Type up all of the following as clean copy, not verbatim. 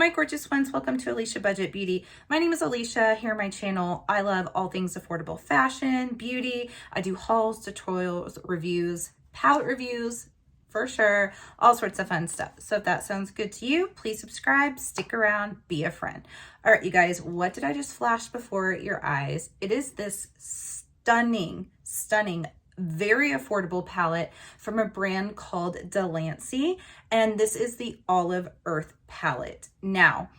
my gorgeous ones, welcome to Alicia Budget Beauty. My name is Alicia. Here on my channel, I love all things affordable fashion, beauty. I do hauls, tutorials, reviews, palette reviews, for sure, all sorts of fun stuff. So if that sounds good to you, please subscribe, stick around, be a friend. All right, you guys, what did I just flash before your eyes? It is this stunning, very affordable palette from a brand called Lanci, and this is the Olive Earth palette. Now,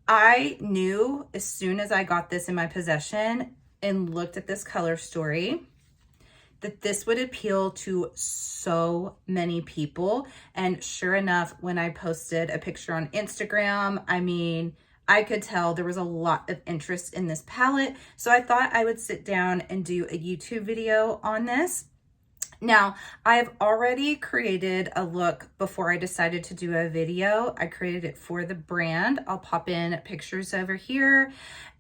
I knew as soon as I got this in my possession and looked at this color story that this would appeal to so many people. And sure enough, when I posted a picture on Instagram, I mean, I could tell there was a lot of interest in this palette. So I thought I would sit down and do a YouTube video on this. Now, I've already created a look before I decided to do a video. I created it for the brand. I'll pop in pictures over here,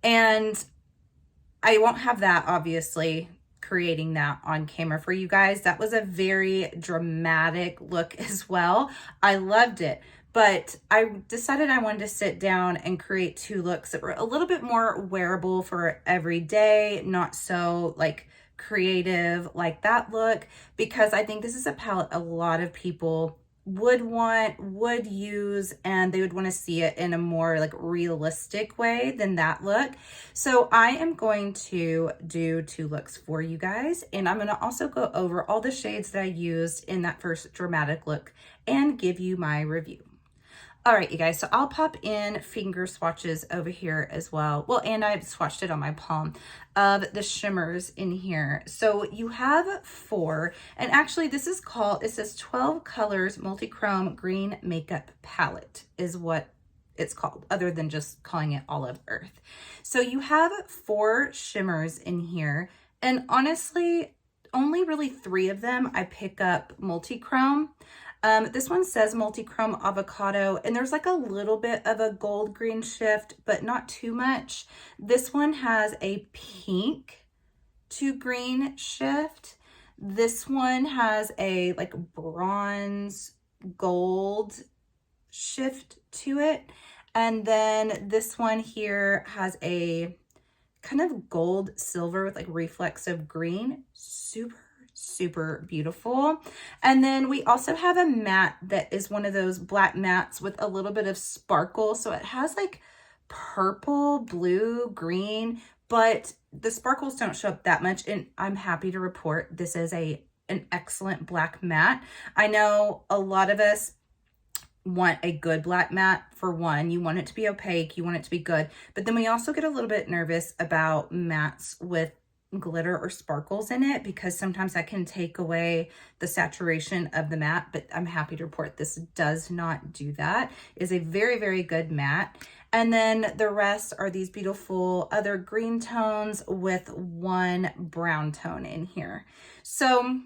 and I won't have that, obviously, creating that on camera for you guys. That was a very dramatic look as well. I loved it. But I decided I wanted to sit down and create two looks that were a little bit more wearable for every day, not so like creative like that look, because I think this is a palette a lot of people would use, and they would want to see it in a more like realistic way than that look. So I am going to do two looks for you guys, and I'm going to also go over all the shades that I used in that first dramatic look and give you my review. All right, you guys, so I'll pop in finger swatches over here as well. Well, and I've swatched it on my palm of the shimmers in here. So you have 4, and actually this is called, it says 12 colors multi-chrome green makeup palette is what it's called, other than just calling it Olive Earth. So you have 4 shimmers in here, and honestly, only really 3 of them I pick up multi-chrome. This one says multi-chrome avocado, and there's like a little bit of a gold green shift, but not too much. This one has a pink to green shift. This one has a like bronze gold shift to it. And then this one here has a kind of gold silver with like reflexive green. Super beautiful. And then we also have a matte that is one of those black mattes with a little bit of sparkle. So it has like purple, blue, green, but the sparkles don't show up that much. And I'm happy to report this is an excellent black matte. I know a lot of us want a good black matte. For one, you want it to be opaque, you want it to be good, but then we also get a little bit nervous about mattes with glitter or sparkles in it, because sometimes that can take away the saturation of the matte. But I'm happy to report this does not do that. It is a very good matte. And then the rest are these beautiful other green tones with one brown tone in here. So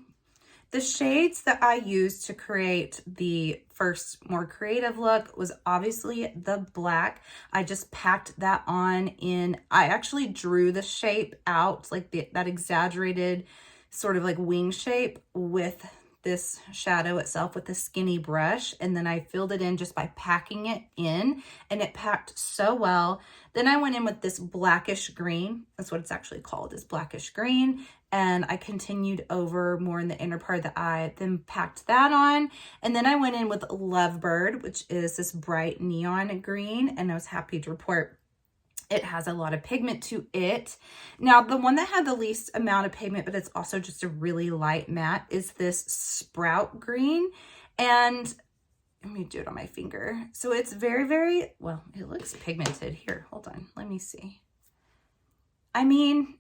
the shades that I used to create the first more creative look was obviously the black. I just packed that on in, I actually drew the shape out, like that exaggerated sort of like wing shape with this shadow itself with a skinny brush, and then I filled it in just by packing it in, and it packed so well. Then I went in with this blackish green. That's what it's actually called, is blackish green. And I continued over more in the inner part of the eye, then packed that on. And then I went in with Lovebird, which is this bright neon green, and I was happy to report it has a lot of pigment to it. Now, the one that had the least amount of pigment, but it's also just a really light matte, is this Sprout green. And let me do it on my finger. So it's very, well, it looks pigmented. Here, hold on, let me see. I mean,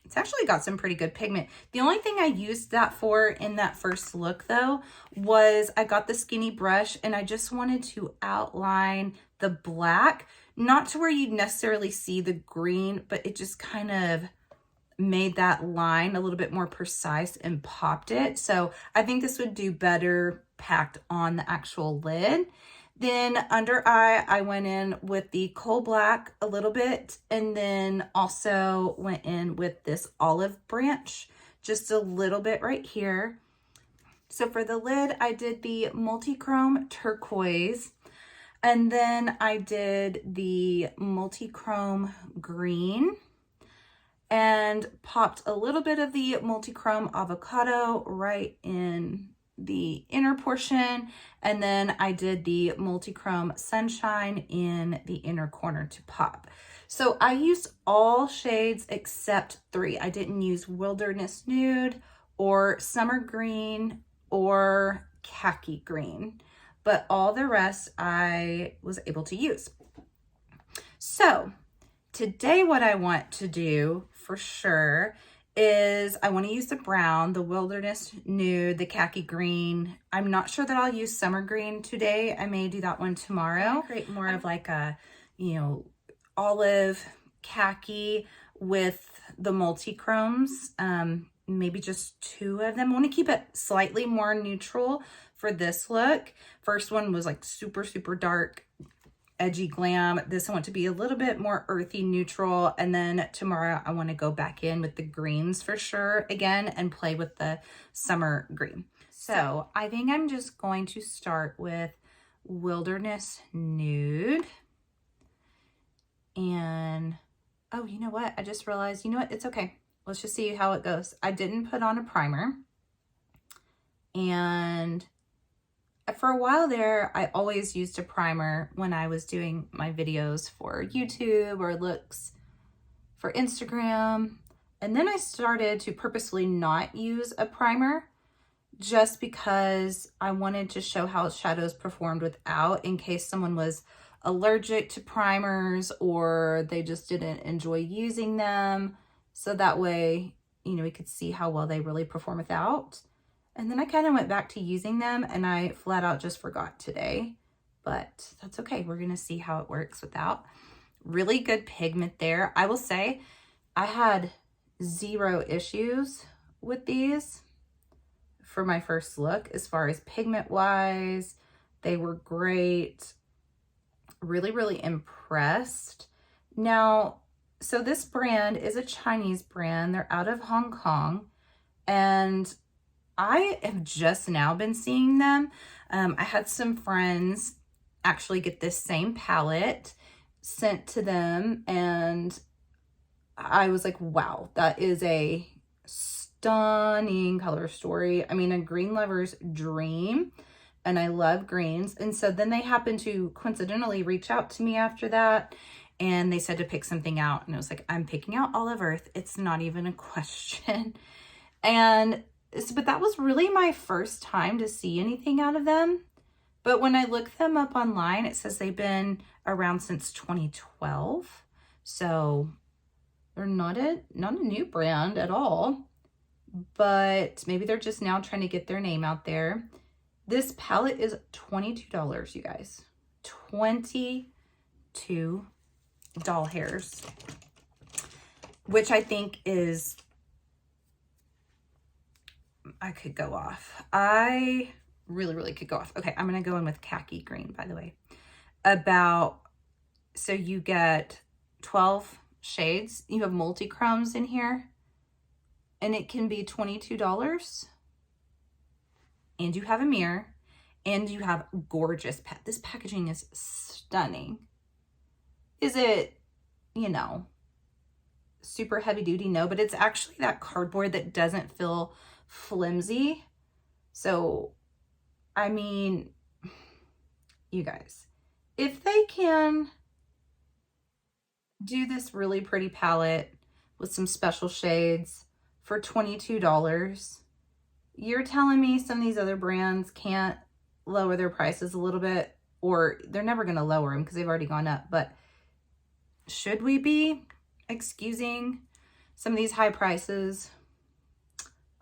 it's actually got some pretty good pigment. The only thing I used that for in that first look though, was I got the skinny brush and I just wanted to outline the black, not to where you'd necessarily see the green, but it just kind of made that line a little bit more precise and popped it. So I think this would do better packed on the actual lid. Then under eye, I went in with the coal black a little bit, and then also went in with this olive branch, just a little bit right here. So for the lid, I did the multi-chrome turquoise. And then I did the multichrome green and popped a little bit of the multichrome avocado right in the inner portion. And then I did the multichrome sunshine in the inner corner to pop. So I used all shades except 3. I didn't use Wilderness Nude or Summer Green or Khaki Green, but all the rest I was able to use. So today what I want to do for sure is I want to use the brown, the Wilderness Nude, the Khaki Green. I'm not sure that I'll use Summer Green today. I may do that one tomorrow. Create more of like a, you know, olive khaki with the multichromes. Maybe just 2 of them. I want to keep it slightly more neutral for this look. First one was like super, super dark, edgy glam. This I want to be a little bit more earthy neutral. And then tomorrow I want to go back in with the greens for sure again and play with the summer green. So I think I'm just going to start with Wilderness Nude. And oh, you know what? I just realized, you know what? It's okay. Let's just see how it goes. I didn't put on a primer. And for a while there, I always used a primer when I was doing my videos for YouTube or looks for Instagram. And then I started to purposely not use a primer just because I wanted to show how shadows performed without, in case someone was allergic to primers or they just didn't enjoy using them. So that way, you know, we could see how well they really perform without. And then I kind of went back to using them and I flat out just forgot today, but that's okay. We're going to see how it works without. Really good pigment there. I will say I had 0 issues with these for my first look as far as pigment wise. They were great. Really, really impressed. Now, so this brand is a Chinese brand. They're out of Hong Kong, and I have just now been seeing them. I had some friends actually get this same palette sent to them, and I was like, wow, that is a stunning color story. I mean, a green lover's dream, and I love greens. And so then they happened to coincidentally reach out to me after that, and they said to pick something out. And I was like, I'm picking out Olive Earth. It's not even a question. And but that was really my first time to see anything out of them. But when I look them up online, it says they've been around since 2012. So they're not a new brand at all, but maybe they're just now trying to get their name out there. This palette is $22, you guys. 22 doll hairs, which I think is, I could go off. I really, really could go off. Okay, I'm going to go in with khaki green, by the way. So you get 12 shades. You have multi-chromes in here, and it can be $22. And you have a mirror, and you have gorgeous, this packaging is stunning. Is it, you know, super heavy duty? No, but it's actually that cardboard that doesn't feel flimsy. So, I mean, you guys, if they can do this really pretty palette with some special shades for $22, you're telling me some of these other brands can't lower their prices a little bit, or they're never going to lower them because they've already gone up. But should we be excusing some of these high prices?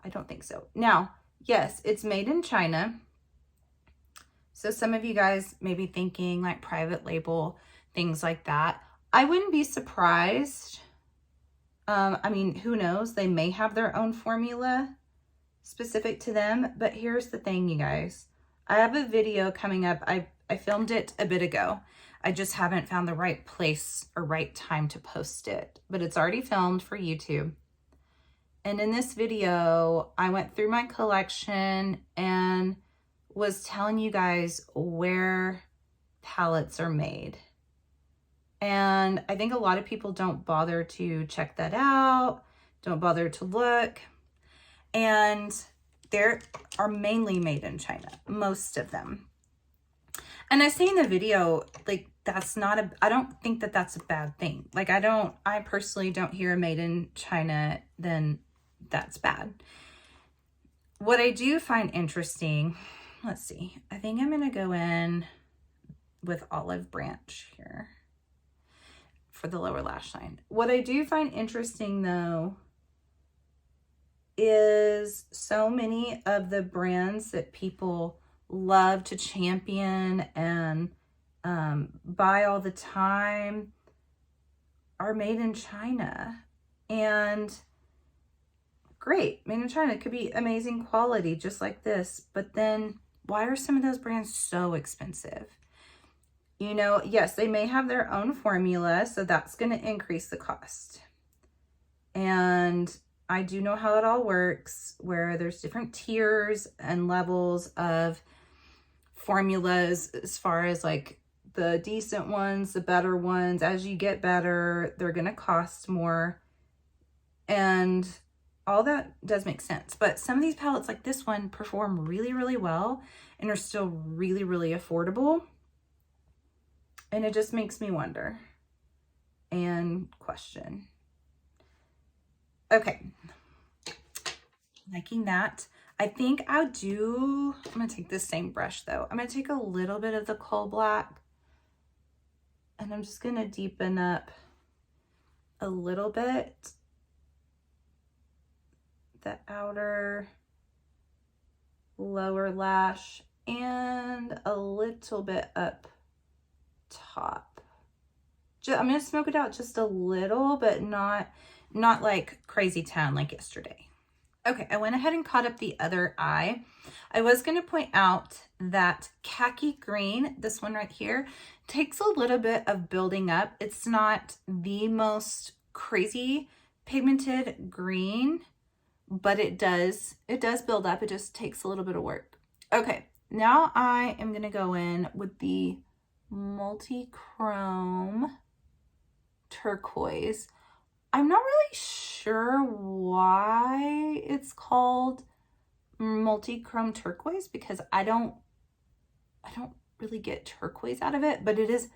I don't think so. Now, yes, it's made in China. So some of you guys may be thinking like private label, things like that. I wouldn't be surprised. I mean, who knows? They may have their own formula specific to them. But here's the thing, you guys. I have a video coming up. I filmed it a bit ago. I just haven't found the right place or right time to post it. But it's already filmed for YouTube. And in this video, I went through my collection and was telling you guys where palettes are made. And I think a lot of people don't bother to check that out, don't bother to look. And they are mainly made in China, most of them. And I say in the video, like, that's not a, I don't think that that's a bad thing. Like, I personally don't hear made in China, then that's bad. What I do find interesting, let's see, I think I'm going to go in with Olive Branch here for the lower lash line. What I do find interesting though is so many of the brands that people love to champion and buy all the time are made in China. And great, made in China, it could be amazing quality just like this, but then why are some of those brands so expensive? You know, yes, they may have their own formula, so that's going to increase the cost. And I do know how it all works, where there's different tiers and levels of formulas as far as like the decent ones, the better ones. As you get better, they're going to cost more. And all that does make sense. But some of these palettes like this one perform really, really well and are still really, really affordable. And it just makes me wonder and question. Okay, liking that. I think I'm gonna take this same brush though. I'm gonna take a little bit of the coal black and I'm just gonna deepen up a little bit the outer lower lash and a little bit up top. I'm gonna smoke it out just a little, but not like crazy tan like yesterday. Okay, I went ahead and caught up the other eye. I was gonna point out that khaki green, this one right here, takes a little bit of building up. It's not the most crazy pigmented green, but it does build up. It just takes a little bit of work. Okay, now I am gonna go in with the multi-chrome turquoise. I'm not really sure why it's called multi-chrome turquoise because I don't really get turquoise out of it, but it is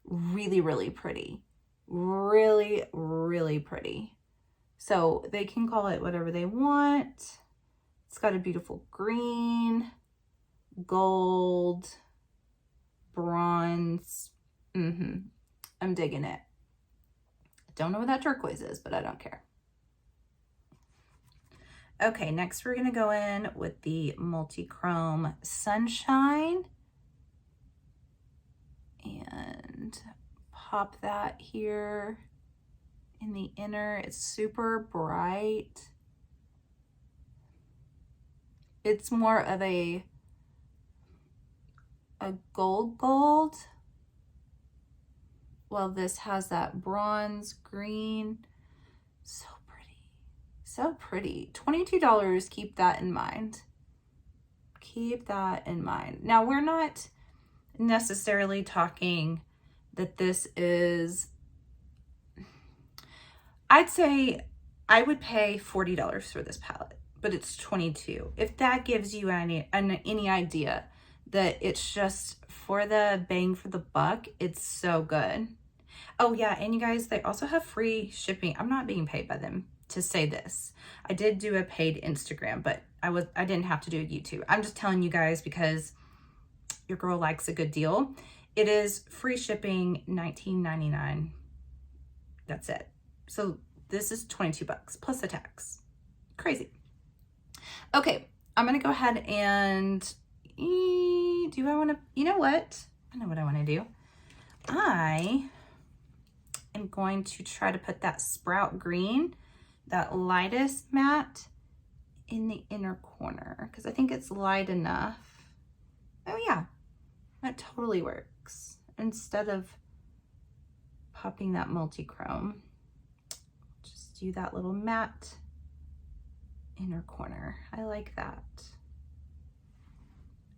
really, really pretty. Really, really pretty. So they can call it whatever they want. It's got a beautiful green, gold, bronze. I'm digging it. Don't know what that turquoise is, but I don't care. Okay, next we're gonna go in with the multi-chrome Sunshine and pop that here in the inner. It's super bright. It's more of a gold, while this has that bronze green. So pretty, so pretty. $22, keep that in mind. Keep that in mind. Now, we're not necessarily talking that this is, I'd say I would pay $40 for this palette, but it's $22. If that gives you any idea that it's just for the bang for the buck, it's so good. Oh yeah, and you guys, they also have free shipping. I'm not being paid by them to say this. I did do a paid Instagram, but I didn't have to do a YouTube. I'm just telling you guys because your girl likes a good deal. It is free shipping, $19.99. That's it. So this is 22 bucks plus the tax. Crazy. Okay, I'm gonna go ahead and do I want to, you know what? I know what I want to do. I am going to try to put that Sprout Green, that lightest matte, in the inner corner because I think it's light enough. Oh yeah, that totally works. Instead of popping that multi-chrome, just do that little matte inner corner. I like that.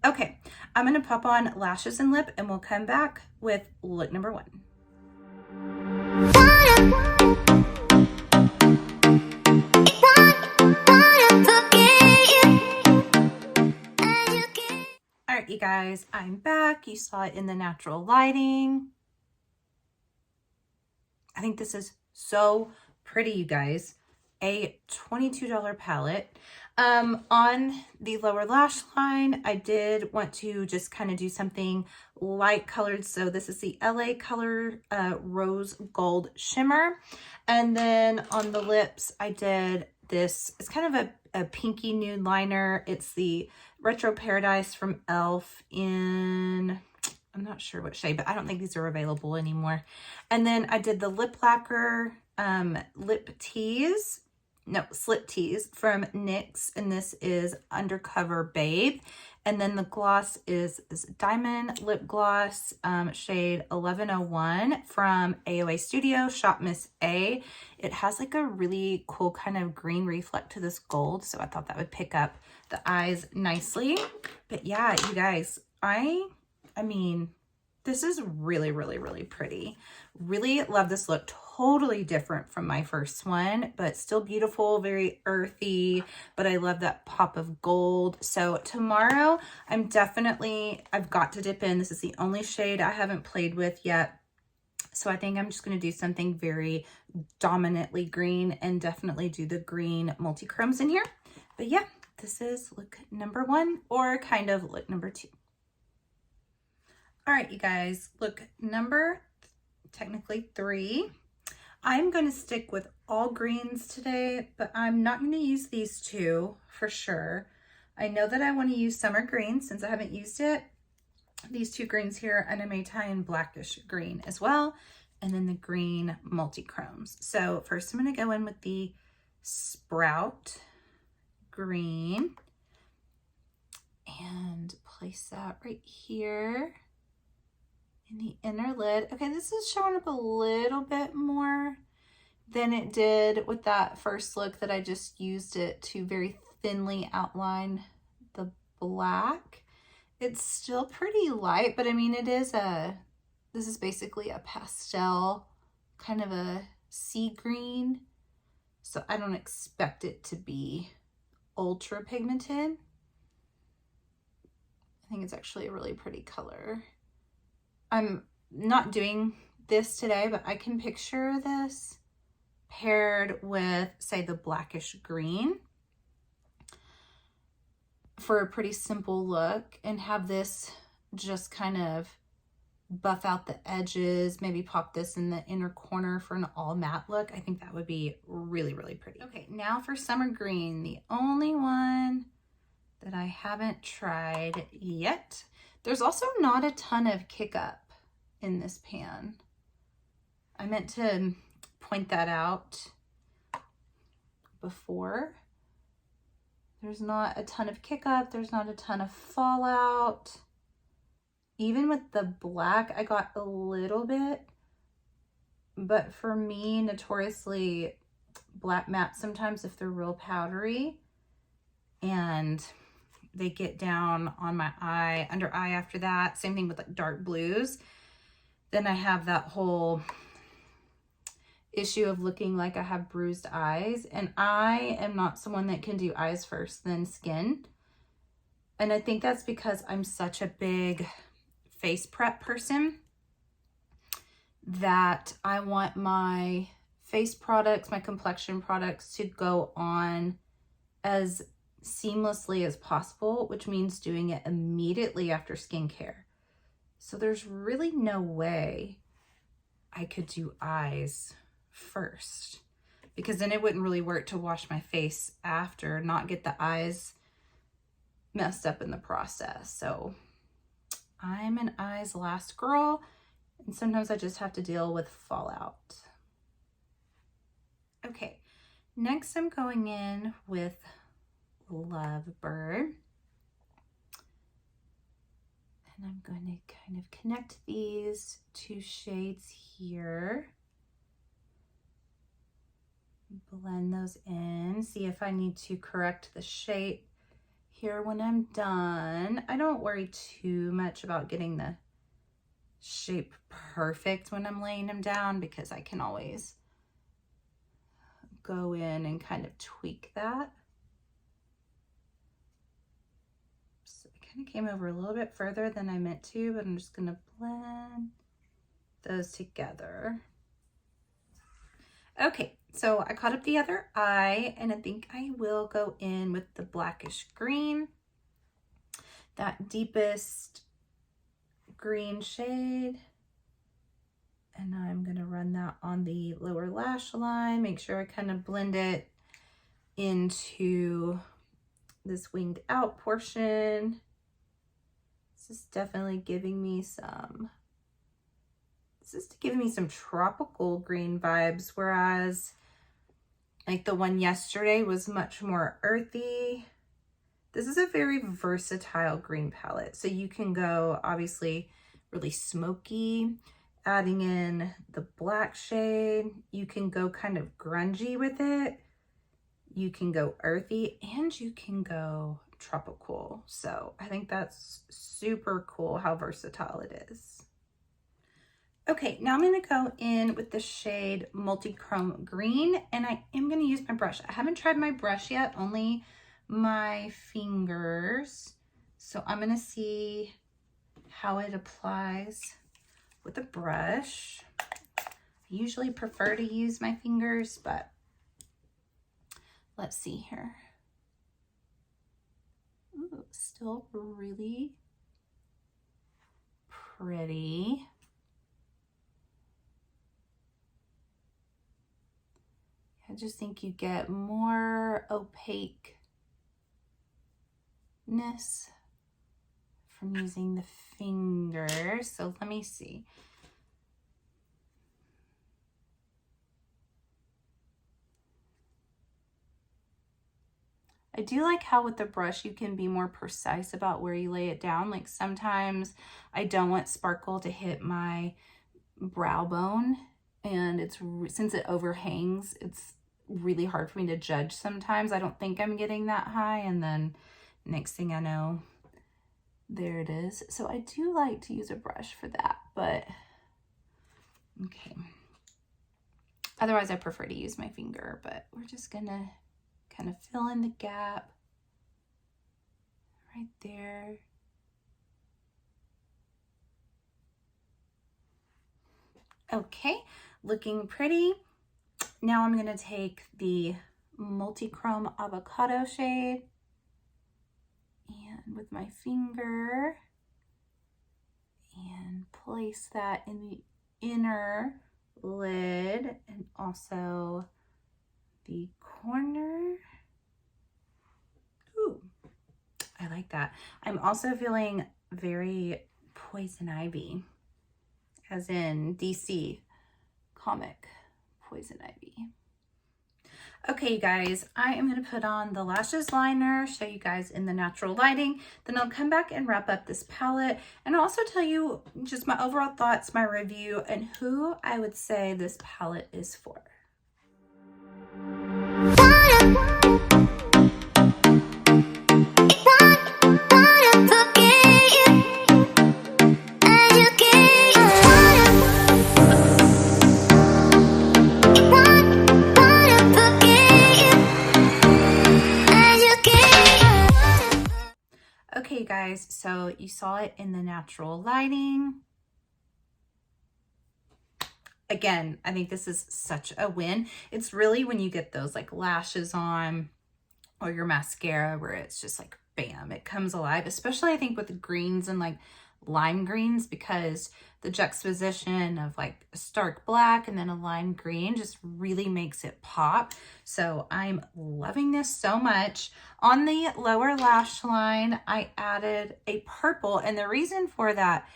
Okay, I'm gonna pop on lashes and lip and we'll come back with look number 1. All right, you guys, I'm back. You saw it in the natural lighting. I think this is so pretty, you guys. A $22 palette. On the lower lash line, I did want to just kind of do something light colored. So this is the LA Color Rose Gold Shimmer. And then on the lips, I did this. It's kind of a pinky nude liner. It's the Retro Paradise from e.l.f. in... I'm not sure what shade, but I don't think these are available anymore. And then I did the lip lacquer slip tease from NYX, and this is Undercover Babe. And then the gloss is this Diamond Lip Gloss, shade 1101 from AOA Studio, Shop Miss A. It has like a really cool kind of green reflect to this gold, so I thought that would pick up the eyes nicely. But yeah, you guys, I mean, this is really, really, really pretty. Really love this look. Totally different from my first one, but still beautiful, very earthy, but I love that pop of gold. So tomorrow, I've got to dip in. This is the only shade I haven't played with yet. So I think I'm just going to do something very dominantly green and definitely do the green multi-chromes in here. But yeah, this is look number 1, or kind of look number 2. All right, you guys, look number, technically 3. I'm going to stick with all greens today, but I'm not going to use these two for sure. I know that I want to use summer green since I haven't used it. These 2 greens here, and I may tie in blackish green as well, and then the green multi-chromes. So first I'm going to go in with the Sprout green and place that right here in the inner lid. Okay, this is showing up a little bit more than it did with that first look that I just used it to very thinly outline the black. It's still pretty light, but I mean, this is basically a pastel, kind of a sea green. So I don't expect it to be ultra pigmented. I think it's actually a really pretty color. I'm not doing this today, but I can picture this paired with, say, the blackish green for a pretty simple look, and have this just kind of buff out the edges, maybe pop this in the inner corner for an all matte look. I think that would be really, really pretty. Okay, now for summer green, the only one that I haven't tried yet. There's also not a ton of kick up in this pan. I meant to point that out before. There's not a ton of kick up. There's not a ton of fallout. Even with the black, I got a little bit, but for me, notoriously, black matte sometimes, if they're real powdery and they get down on my eye, under eye after that, same thing with like dark blues, then I have that whole issue of looking like I have bruised eyes, and I am not someone that can do eyes first then skin. And I think that's because I'm such a big face prep person that I want my face products, my complexion products to go on as seamlessly as possible, which means doing it immediately after skincare. So there's really no way I could do eyes first, because then it wouldn't really work to wash my face after, not get the eyes messed up in the process. So I'm an eyes last girl, and sometimes I just have to deal with fallout. Okay, next I'm going in with Lovebird. And I'm going to kind of connect these 2 shades here. Blend those in, see if I need to correct the shape here when I'm done. I don't worry too much about getting the shape perfect when I'm laying them down because I can always go in and kind of tweak that. So I kind of came over a little bit further than I meant to, but I'm just going to blend those together. Okay, so I caught up the other eye, and I think I will go in with the blackish green, that deepest green shade. And I'm gonna run that on the lower lash line, make sure I kind of blend it into this winged out portion. This is definitely giving me some, tropical green vibes, whereas like the one yesterday was much more earthy. This is a very versatile green palette. So you can go obviously really smoky, adding in the black shade. You can go kind of grungy with it. You can go earthy, and you can go tropical. So I think that's super cool how versatile it is. Okay, now I'm gonna go in with the shade Multichrome Green, and I am gonna use my brush. I haven't tried my brush yet, only my fingers. So I'm gonna see how it applies with a brush. I usually prefer to use my fingers, but let's see here. Ooh, still really pretty. I just think you get more opaqueness from using the fingers. So let me see. I do like how with the brush you can be more precise about where you lay it down. Like sometimes I don't want sparkle to hit my brow bone, and since it overhangs, it's really hard for me to judge sometimes. I don't think I'm getting that high, and then next thing I know, there it is. So I do like to use a brush for that, but okay. Otherwise I prefer to use my finger, but we're just gonna kind of fill in the gap right there. Okay, looking pretty. Now I'm gonna take the Multichrome Avocado shade, and with my finger, and place that in the inner lid and also the corner. Ooh, I like that. I'm also feeling very Poison Ivy, as in DC comic Poison Ivy. Okay, you guys, I am going to put on the lashes liner, show you guys in the natural lighting, then I'll come back and wrap up this palette and also tell you just my overall thoughts, my review, and who I would say this palette is for. Okay, guys, so you saw it in the natural lighting. Again, I think this is such a win. It's really when you get those like lashes on or your mascara where it's just like, bam, it comes alive, especially I think with the greens and like lime greens, because the juxtaposition of like a stark black and then a lime green just really makes it pop. So I'm loving this so much. On the lower lash line, I added a purple, and the reason for that,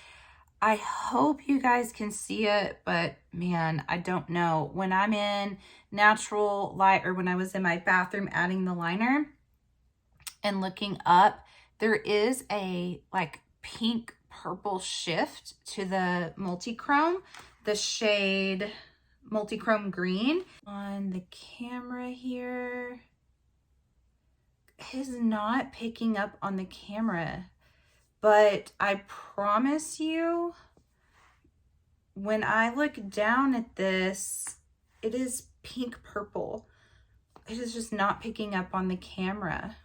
I hope you guys can see it, but man, I don't know. When I'm in natural light, or when I was in my bathroom adding the liner and looking up, there is a like pink purple shift to the multichrome, the shade Multichrome Green. On the camera here, is not picking up on the camera, but I promise you, when I look down at this, it is pink purple. It is just not picking up on the camera.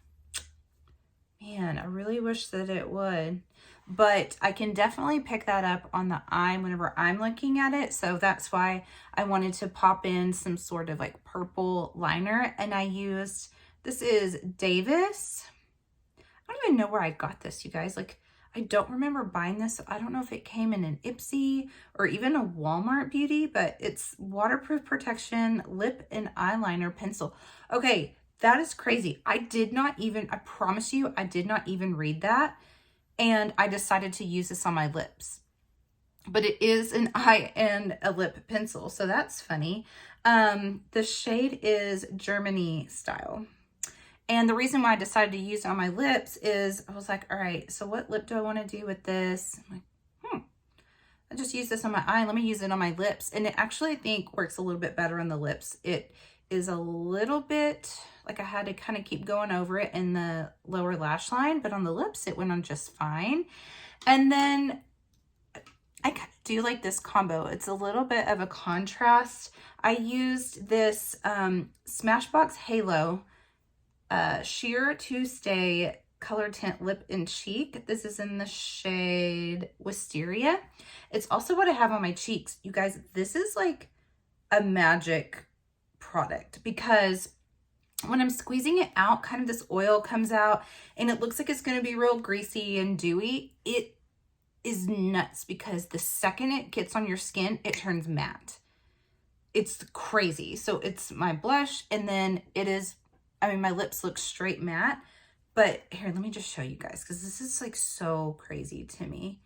Man, I really wish that it would, but I can definitely pick that up on the eye whenever I'm looking at it. So that's why I wanted to pop in some sort of like purple liner, and I used, this is Davis. I don't even know where I got this, you guys. Like, I don't remember buying this. I don't know if it came in an Ipsy or even a Walmart Beauty, but it's waterproof protection lip and eyeliner pencil. Okay, that is crazy. I promise you, I did not even read that. And I decided to use this on my lips. But it is an eye and a lip pencil, so that's funny. The shade is Germany Style. And the reason why I decided to use it on my lips is I was like, all right, so what lip do I want to do with this? I'm like, I just use this on my eye. Let me use it on my lips. And it actually, I think, works a little bit better on the lips. It is a little bit, like I had to kind of keep going over it in the lower lash line, but on the lips, it went on just fine. And then I kind of do like this combo. It's a little bit of a contrast. I used this Smashbox Halo Sheer to Stay Color Tint Lip and Cheek. This is in the shade Wisteria. It's also what I have on my cheeks. You guys, this is like a magic product because when I'm squeezing it out, kind of this oil comes out and it looks like it's going to be real greasy and dewy. It is nuts because the second it gets on your skin, it turns matte. It's crazy. So it's my blush, and then it is, I mean, my lips look straight matte, but here, let me just show you guys because this is like so crazy to me.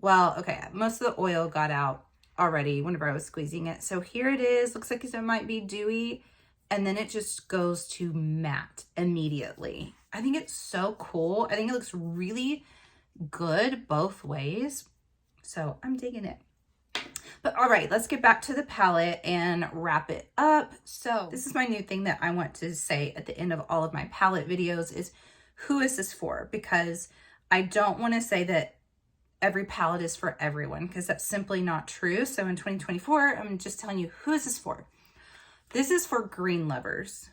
Well, okay, most of the oil got out already whenever I was squeezing it. So here it is, looks like it might be dewy, and then it just goes to matte immediately. I think it's so cool. I think it looks really good both ways. So I'm digging it. But all right, let's get back to the palette and wrap it up. So this is my new thing that I want to say at the end of all of my palette videos is, who is this for? Because I don't want to say that every palette is for everyone, because that's simply not true. So in 2024, I'm just telling you, who is this for? This is for green lovers,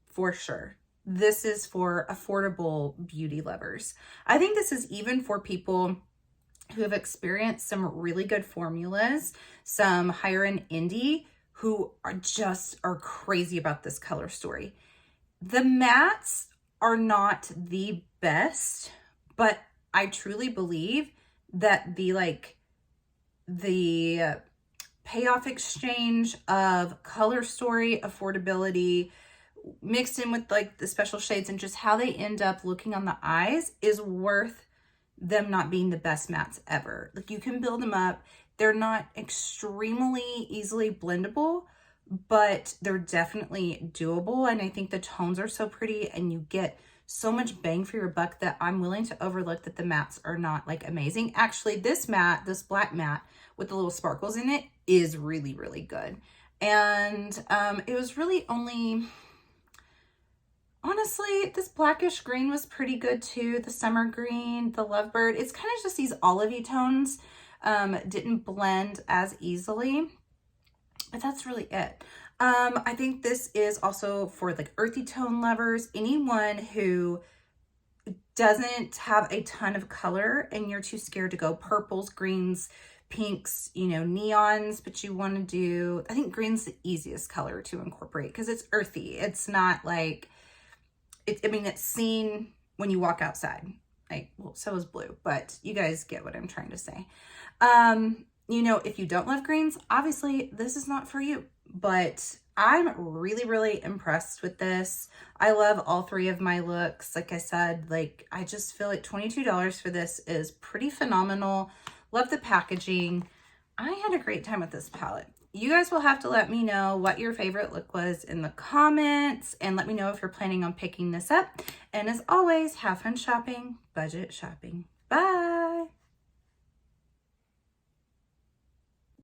for sure. This is for affordable beauty lovers. I think this is even for people who have experienced some really good formulas, some higher end indie, who are crazy about this color story. The mattes are not the best, but I truly believe that the payoff exchange of color story, affordability, mixed in with like the special shades and just how they end up looking on the eyes is worth them not being the best mattes ever. Like, you can build them up. They're not extremely easily blendable, but they're definitely doable. And I think the tones are so pretty and you get so much bang for your buck that I'm willing to overlook that the mattes are not like amazing. Actually, this matte, this black matte with the little sparkles in it, is really, really good. And it was really only, honestly, this blackish green was pretty good too. The summer green, the lovebird, it's kind of just these olivey tones, didn't blend as easily, but that's really it. I think this is also for like earthy tone lovers, anyone who doesn't have a ton of color and you're too scared to go purples, greens, pinks, you know, neons, but you want to do, I think green's the easiest color to incorporate because it's earthy. It's not like, I mean, it's seen when you walk outside. Like, well, so is blue, but you guys get what I'm trying to say. You know, if you don't love greens, obviously this is not for you, but I'm really, really impressed with this. I love all three of my looks. Like I said, like, I just feel like $22 for this is pretty phenomenal. Love the packaging. I had a great time with this palette. You guys will have to let me know what your favorite look was in the comments, and let me know if you're planning on picking this up. And as always, have fun shopping, budget shopping. Bye.